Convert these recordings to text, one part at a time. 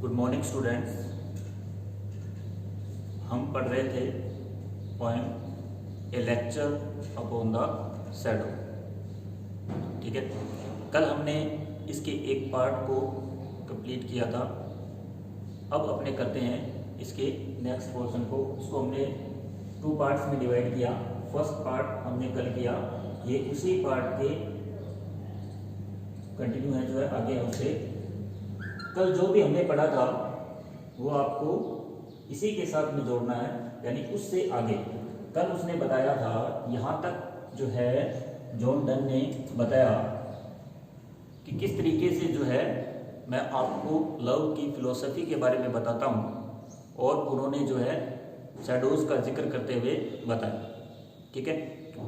Good morning students. हम पढ़ रहे थे poem A lecture upon the shadow. ठीक है, कल हमने इसके एक पार्ट को कंप्लीट किया था। अब अपने करते हैं इसके नेक्स्ट पोर्शन को। इसको हमने 2 पार्ट्स में डिवाइड किया। फर्स्ट पार्ट हमने कल किया, ये उसी पार्ट के कंटिन्यू है, जो है आगे है उससे। कल जो भी हमने पढ़ा था वो आपको इसी के साथ में जोड़ना है, यानी उससे आगे। कल उसने बताया था यहाँ तक जो है जॉन डन ने बताया कि किस तरीके से जो है मैं आपको लव की फिलॉसफी के बारे में बताता हूँ, और उन्होंने जो है शैडोज का जिक्र करते हुए बताया। ठीक है,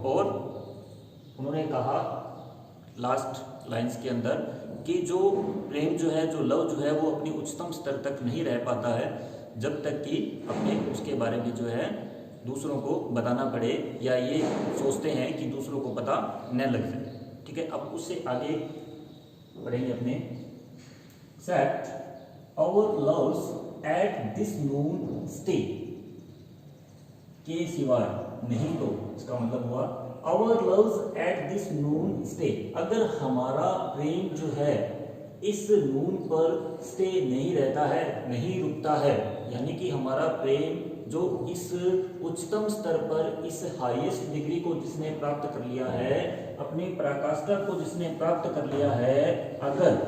और उन्होंने कहा लास्ट लाइंस के अंदर कि जो प्रेम जो है, जो लव जो है, वो अपनी उच्चतम स्तर तक नहीं रह पाता है जब तक कि अपने उसके बारे में जो है दूसरों को बताना पड़े, या ये सोचते हैं कि दूसरों को पता न लग जाए। ठीक है, अब उससे आगे पढ़ेंगे अपने। Set our loves at this noon stay के सिवाय नहीं, तो इसका मतलब हुआ our loves at this noon stay. अगर हमारा प्रेम जो है इस नून पर स्टे नहीं रहता है, नहीं रुकता है, यानी कि हमारा प्रेम जो इस उच्चतम स्तर पर, इस हाईएस्ट डिग्री को जिसने प्राप्त कर लिया है, अपनी पराकाष्ठा को जिसने प्राप्त कर लिया है, अगर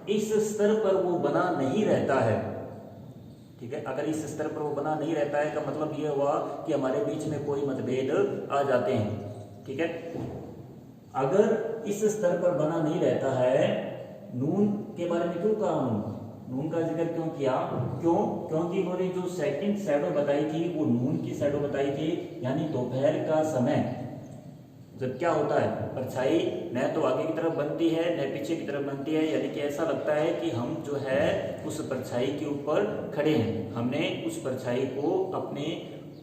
इस स्तर पर वो बना नहीं रहता है, ठीक है, अगर इस स्तर पर वो बना नहीं रहता है का मतलब ये हुआ कि हमारे बीच में कोई मतभेद आ जाते हैं। ठीक है, अगर इस स्तर पर बना नहीं रहता है, नून के बारे में क्यों कहा, नून का जिक्र क्यों किया, क्योंकि उन्होंने जो सेकंड शैडो बताई थी वो नून की शैडो बताई थी, यानी दोपहर का समय जब क्या होता है, परछाई न तो आगे की तरफ बनती है न पीछे की तरफ बनती है, यानी कि ऐसा लगता है कि हम जो है उस परछाई के ऊपर खड़े हैं, हमने उस परछाई को अपने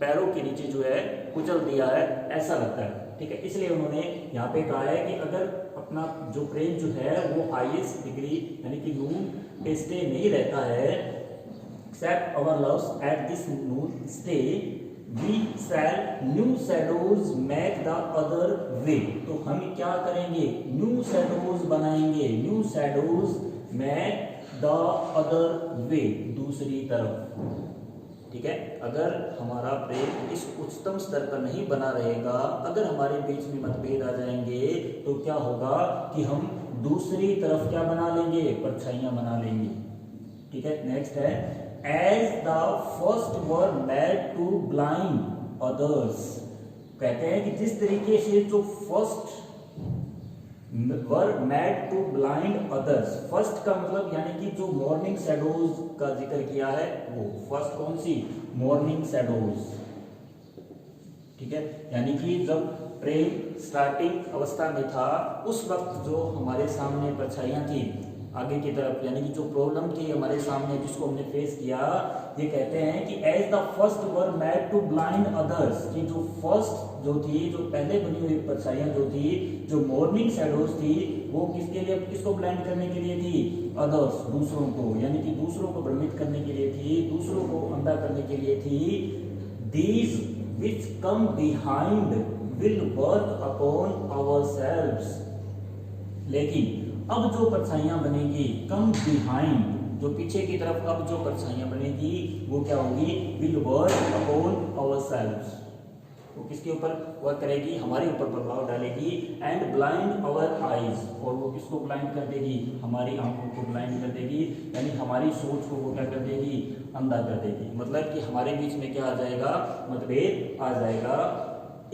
पैरों के नीचे जो है कुचल दिया है, ऐसा लगता है। ठीक है, इसलिए उन्होंने यहाँ पे कहा है कि अगर अपना जो प्रेम जो है वो हाईएस्ट डिग्री यानी कि नून पे स्टे नहीं रहता है, except our loves at this noon stay we shall new shadows make the other way। तो हम क्या करेंगे, न्यू शैडोज बनाएंगे, new shadows make the other way, दूसरी तरफ। ठीक है, अगर हमारा प्रेम इस उच्चतम स्तर पर नहीं बना रहेगा, अगर हमारे बीच में मतभेद आ जाएंगे, तो क्या होगा कि हम दूसरी तरफ क्या बना लेंगे, परछाइयां बना लेंगे। ठीक है, नेक्स्ट है As the first were made to blind others। कहते हैं कि जिस तरीके से जो first were made to blind others, first का मतलब यानी कि जो मॉर्निंग शैडोज का जिक्र किया है, वो फर्स्ट कौन सी, मॉर्निंग शैडोज। ठीक है, यानी कि जब प्रेम स्टार्टिंग अवस्था में था, उस वक्त जो हमारे सामने परछाइयां थी आगे की तरफ, यानी कि जो प्रॉब्लम थी हमारे सामने जिसको हमने फेस किया, ये कहते हैं कि as the first were made to blind others, कि जो फर्स्ट जो थी, जो पहले बनी हुई परछाइयां जो थी, जो मॉर्निंग शैडोज थी, वो किसके लिए, किसको ब्लाइंड करने के लिए थी, अदर्स, दूसरों को, यानी कि दूसरों को भ्रमित करने के लिए थी, दूसरों को अंधा करने के लिए थी। These which come behind will work upon ourselves. लेकिन अब जो परछाइयां बनेगी कम बिहाइंड, जो पीछे की तरफ अब जो परछाइयां बनेगी वो क्या होगी, विल वर्क अपॉन आवरसेल्व्स, वो किसके ऊपर वर्क करेगी, हमारे ऊपर प्रभाव डालेगी। एंड ब्लाइंड आवर आईज, और वो किसको ब्लाइंड कर देगी, हमारी आंखों को ब्लाइंड कर देगी, यानी हमारी सोच को वो क्या कर देगी, अंधा कर देगी। मतलब कि हमारे बीच में क्या आ जाएगा, मतभेद आ जाएगा।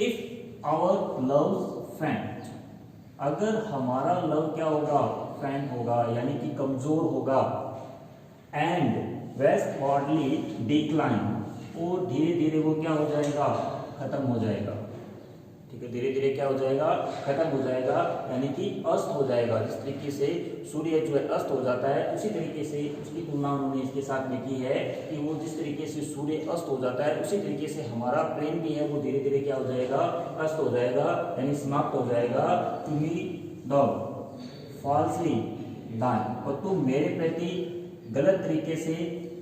इफ आवर लव्स फेंट, अगर हमारा लव क्या होगा, फेंट होगा, यानी कि कमजोर होगा। एंड वेस्टवर्डली डिक्लाइन, और धीरे धीरे वो क्या हो जाएगा, खत्म हो जाएगा। ठीक है, धीरे धीरे क्या हो जाएगा, खत्म हो जाएगा, यानी कि अस्त हो जाएगा। जिस तरीके से सूर्य जो है अस्त हो जाता है, उसी तरीके से उसकी तुलना उन्होंने इसके साथ में की है कि वो जिस तरीके से सूर्य अस्त हो जाता है, उसी तरीके से हमारा प्रेम भी है वो धीरे धीरे क्या हो जाएगा, अस्त हो जाएगा, यानी समाप्त हो जाएगा। टू मी लव फॉल्सली दान, और तुम मेरे प्रति गलत तरीके से,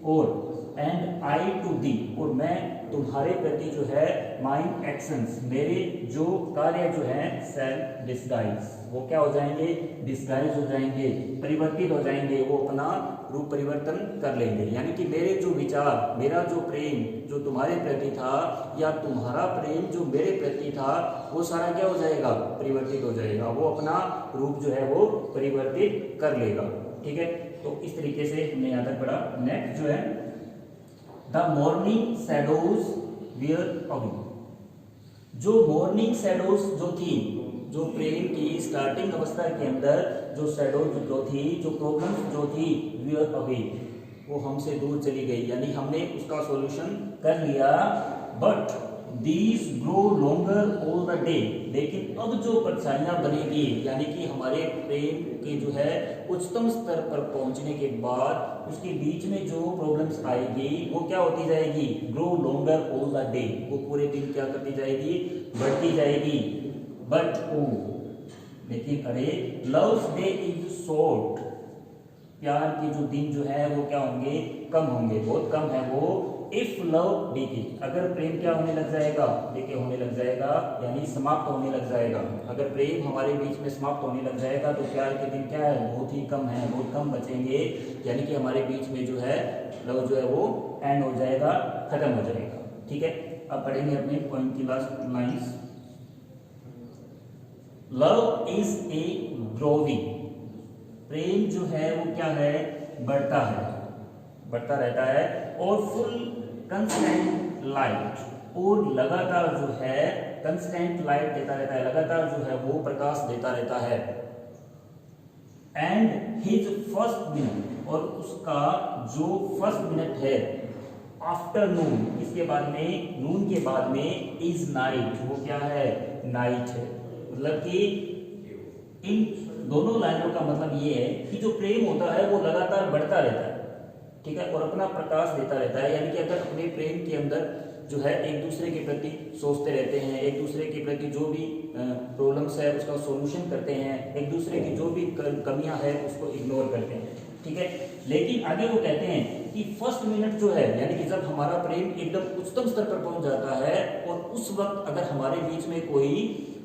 और एंड आई टू दी, और मैं तुम्हारे प्रति जो है माई एक्शंस, मेरे जो कार्य जो है सेल्फ डिस्गाइज, वो क्या हो जाएंगे, डिस्गाइज हो जाएंगे, परिवर्तित हो जाएंगे, वो अपना रूप परिवर्तन कर लेंगे। यानी कि मेरे जो विचार, मेरा जो प्रेम जो तुम्हारे प्रति था, या तुम्हारा प्रेम जो मेरे प्रति था, वो सारा क्या हो जाएगा, परिवर्तित हो जाएगा, वो अपना रूप जो है वो परिवर्तित कर लेगा। ठीक है, तो इस तरीके से हमने यहाँ तक पढ़ा। नेक्स्ट जो है the morning shadows wear away, जो मॉर्निंग शैडोज जो थी, जो प्रेम की स्टार्टिंग अवस्था के अंदर जो शैडोज जो थी, जो प्रॉब्लम्स जो थी, वेयर अवे, वो हमसे दूर चली गई, यानी हमने उसका सॉल्यूशन कर लिया। But these grow longer all the day, लेकिन अब जो परछाइयां बनेगी, यानी कि हमारे प्रेम के जो है उच्चतम स्तर पर पहुंचने के बाद उसके बीच में जो प्रॉब्लम्स आएगी वो क्या होती जाएगी, grow longer all the day, वो पूरे दिन क्या करती जाएगी, बढ़ती जाएगी। बट ओ, लेकिन अरे लव्स डे इज शॉर्ट, प्यार के जो दिन जो है वो क्या होंगे, कम होंगे, बहुत कम है वो। इफ लव डीके, अगर प्रेम क्या होने लग जाएगा, डीके होने लग जाएगा, यानी समाप्त होने लग जाएगा। अगर प्रेम हमारे बीच में समाप्त होने लग जाएगा तो प्यार के दिन क्या है, बहुत ही कम है, बहुत कम बचेंगे, यानी कि हमारे बीच में जो है लव जो है वो एंड हो जाएगा, खत्म हो जाएगा। ठीक है, अब पढ़ेंगे अपने पॉइंट की last lines. Love is a growing, प्रेम जो है वो क्या है, बढ़ता है, बढ़ता रहता है, और फुल कंस्टेंट लाइट, और लगातार जो है कंस्टेंट लाइट देता रहता है, लगातार जो है वो प्रकाश देता रहता है। एंड हिज फर्स्ट मिनट, और उसका जो फर्स्ट मिनट है आफ्टरनून, इसके बाद में, नून के बाद में, इज नाइट, वो क्या है, नाइट है। मतलब कि इन दोनों लाइनों का मतलब ये है कि जो प्रेम होता है वो लगातार बढ़ता रहता है, ठीक है, और अपना प्रकाश देता रहता है। यानी कि अगर अपने प्रेम के अंदर जो है एक दूसरे के प्रति सोचते रहते हैं, एक दूसरे के प्रति जो भी प्रॉब्लम्स है उसका सॉल्यूशन करते हैं, एक दूसरे की जो भी कमियां है उसको इग्नोर करते हैं, ठीक है। लेकिन आगे वो कहते हैं कि फर्स्ट मिनट जो है, यानी कि जब हमारा प्रेम एकदम उच्चतम स्तर पर पहुंच जाता है और उस वक्त अगर हमारे बीच में कोई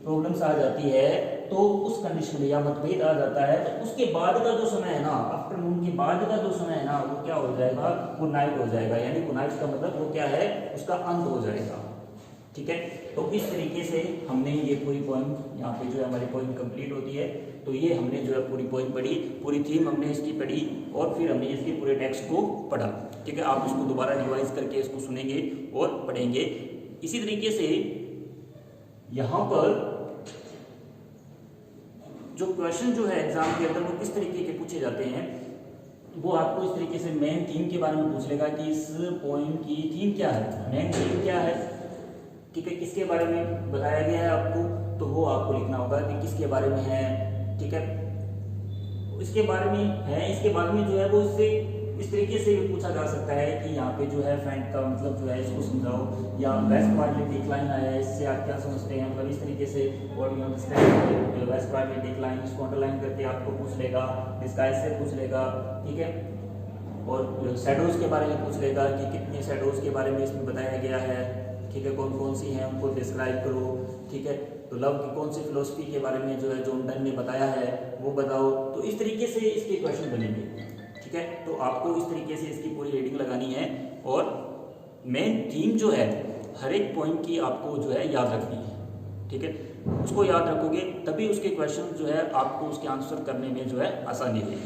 प्रॉब्लम्स आ जाती है तो उस कंडीशन में या मतभेद आ जाता है तो उसके बाद का जो समय है ना, आफ्टरनून के बाद का जो समय है ना, वो क्या हो जाएगा, वो नाइट हो जाएगा। यानी वो नाइट का मतलब वो क्या है, उसका अंत हो जाएगा, ठीक है। तो इस तरीके से हमने ये पूरी पॉइंट यहाँ पे जो है हमारी पॉइंट कंप्लीट होती है। तो ये हमने जो है पूरी पॉइंट पढ़ी, पूरी थीम हमने इसकी पढ़ी और फिर हमने इसके पूरे टेक्स्ट को पढ़ा, ठीक है। आप इसको दोबारा रिवाइज करके इसको सुनेंगे और पढ़ेंगे। इसी तरीके से यहाँ पर जो क्वेश्चन जो है एग्जाम के अंदर वो किस तरीके के पूछे जाते हैं, वो आपको इस तरीके से मेन थीम के बारे में पूछ लेगा कि इस पॉइंट की थीम क्या है, मेन थीम क्या है, ठीक है, किसके बारे में बताया गया है आपको, तो वो आपको लिखना होगा कि किसके बारे में है, ठीक है। इसके बारे में है, इसके बाद में जो है वो इससे इस तरीके से भी पूछा जा सकता है कि यहाँ पे जो है फ्रेंड का मतलब जो है इसको समझाओ, या वेस्ट पार्टली डिक्लाइन आया है, इससे आप क्या समझते हैं, मतलब इस तरीके से what you understand waste partly decline, इसको अंडरलाइन करके आपको पूछ लेगा, डिस्गाइज से पूछ लेगा, ठीक है। और शैडोज के बारे में पूछ लेगा कि कितने शैडोज के बारे में इसमें बताया गया है, ठीक है, कौन कौन सी हैं उनको डिस्क्राइब करो, ठीक है। तो लव की कौन सी फिलोसफी के बारे में जो है जॉन डन ने बताया है वो बताओ। तो इस तरीके से इसके क्वेश्चन बनेंगे, ठीक है। तो आपको इस तरीके से इसकी पूरी रीडिंग लगानी है और मेन थीम जो है हर एक पॉइंट की आपको जो है याद रखनी है, ठीक है। उसको याद रखोगे तभी उसके क्वेश्चन जो है आपको उसके आंसर करने में जो है आसानी होगी।